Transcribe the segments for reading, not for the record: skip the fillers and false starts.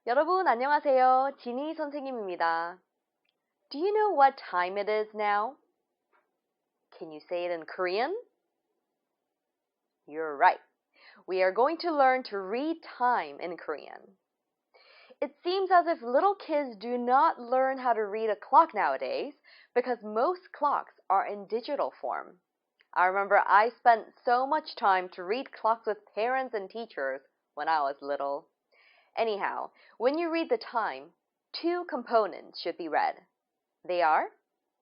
여러분 안녕하세요. 지니 선생님입니다. Do you know what time it is now? Can you say it in Korean? You're right. We are going to learn to read time in Korean. It seems as if little kids do not learn how to read a clock nowadays because most clocks are in digital form. I remember I spent so much time to read clocks with parents and teachers when I was little. Anyhow, when you read the time, two components should be read. They are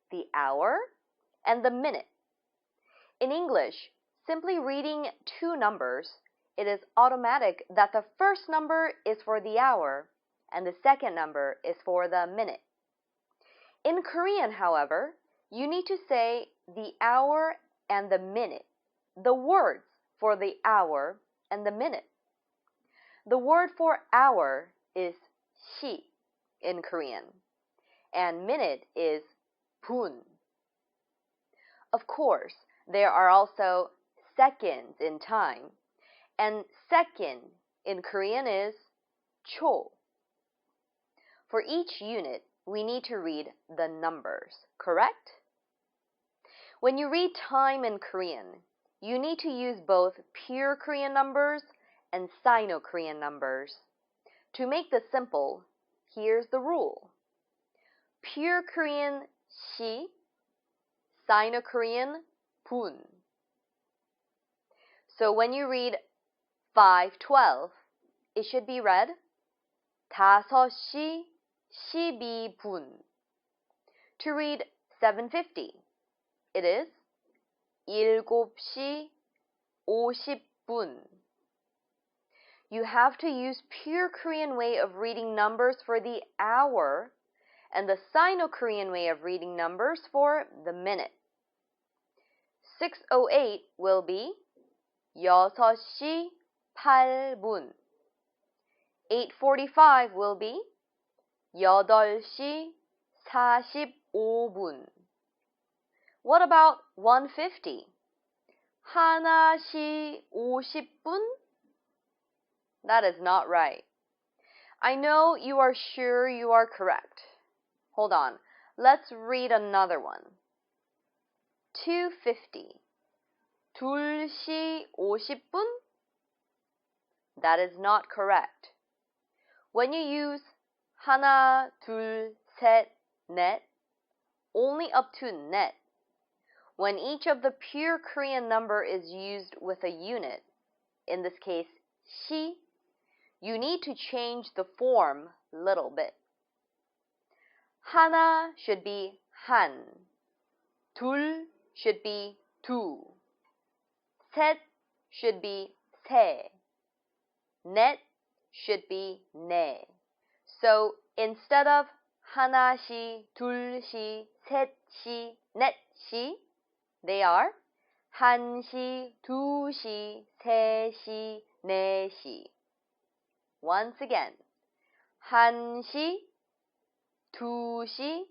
the hour and the minute. In English, simply reading two numbers, it is automatic that the first number is for the hour and the second number is for the minute. In Korean, however, you need to say the hour and the minute, the words for the hour and the minute. The word for hour is 시 in Korean, and minute is 분. Of course, there are also seconds in time, and second in Korean is 초. For each unit, we need to read the numbers, correct? When you read time in Korean, you need to use both pure Korean numbers and Sino-Korean numbers. To make this simple, here's the rule. Pure Korean 시, Sino-Korean 분. So when you read 5:12, it should be read 5시 12분. To read 7:50, it is 7시 50분. You have to use pure Korean way of reading numbers for the hour and the Sino-Korean way of reading numbers for the minute. 6:08 will be 6시 8분. 8:45 will be 8시 45분. What about 1:50? 1시 50분? That is not right. I know you are sure you are correct. Hold on. Let's read another one. 2:50. 2시 50분? That is not correct. When you use 하나, 둘, 셋, 넷, only up to 넷, when each of the pure Korean number is used with a unit, in this case, 시, you need to change the form a little bit. 하나 should be 한. 둘 should be 두. 셋 should be 세. 넷 should be 네. So instead of 하나시, 둘시, 셋시, 넷시, they are 한시, 두시, 세시, 네시. Once again, 한시, 두시,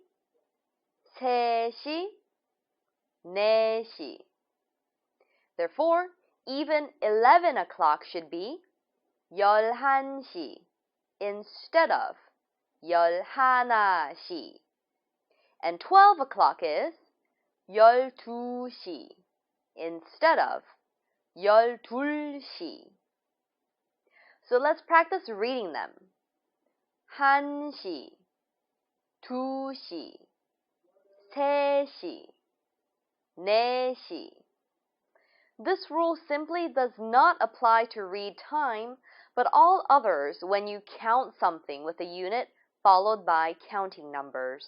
세시, 네시. Therefore, even 11 o'clock should be 11시 instead of 11시. And 12 o'clock is 12시 instead of 12시. So let's practice reading them. 1시, 2시, 3시, 4시. This rule simply does not apply to read time, but all others when you count something with a unit followed by counting numbers.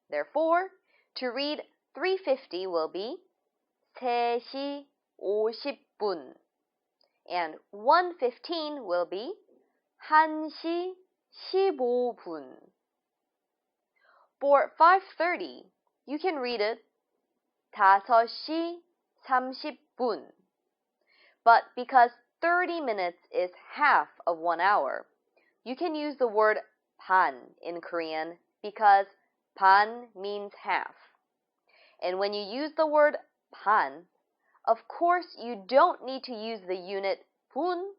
Therefore, to read 3:50 will be 3시 50분. And 1:15 will be 1시 15분. For 5:30, you can read it 5시 30분. But because 30 minutes is half of 1 hour, you can use the word 반 in Korean because 반 means half. And when you use the word 반, of course you don't need to use the unit 분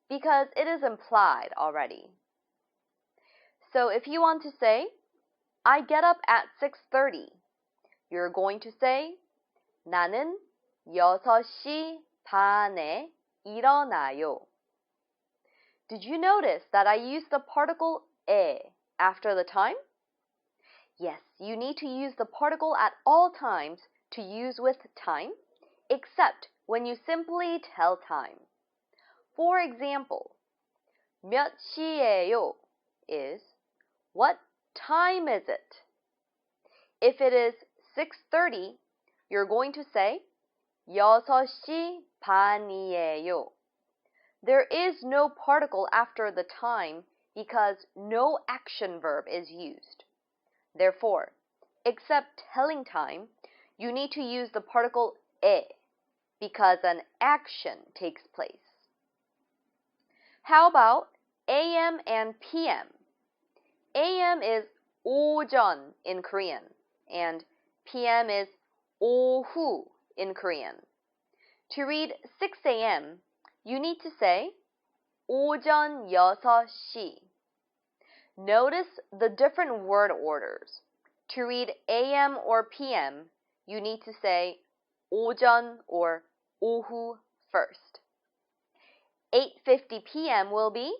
because it is implied already. So if you want to say, I get up at 6:30, you're going to say, 나는 6시 반에 일어나요. Did you notice that I used the particle 에 after the time? Yes, you need to use the particle at all times to use with time, except when you simply tell time. For example, 몇 시예요 is, what time is it? If it is 6:30, you're going to say 6시 반이에요. There is no particle after the time because no action verb is used. Therefore, except telling time, you need to use the particle 에 because an action takes place. How about AM and PM? AM is 오전 in Korean, and PM is 오후 in Korean. To read 6 a.m., you need to say 오전 6시. Notice the different word orders. To read AM or PM, you need to say 오전 or 오후 first. 8:50 p.m. will be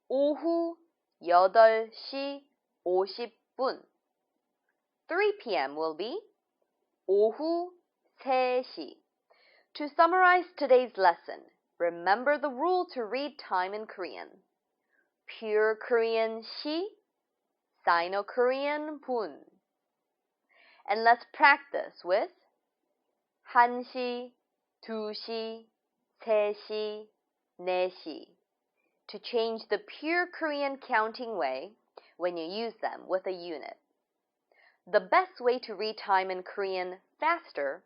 오후 8시 50분. 3 p.m. will be 오후 3시. To summarize today's lesson, remember the rule to read time in Korean. Pure Korean 시, Sino-Korean 분. And let's practice with 1시, 2시, 3시, 4시 to change the pure Korean counting way when you use them with a unit. The best way to read time in Korean faster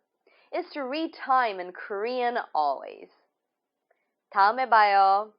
is to read time in Korean always. 다음에 봐요.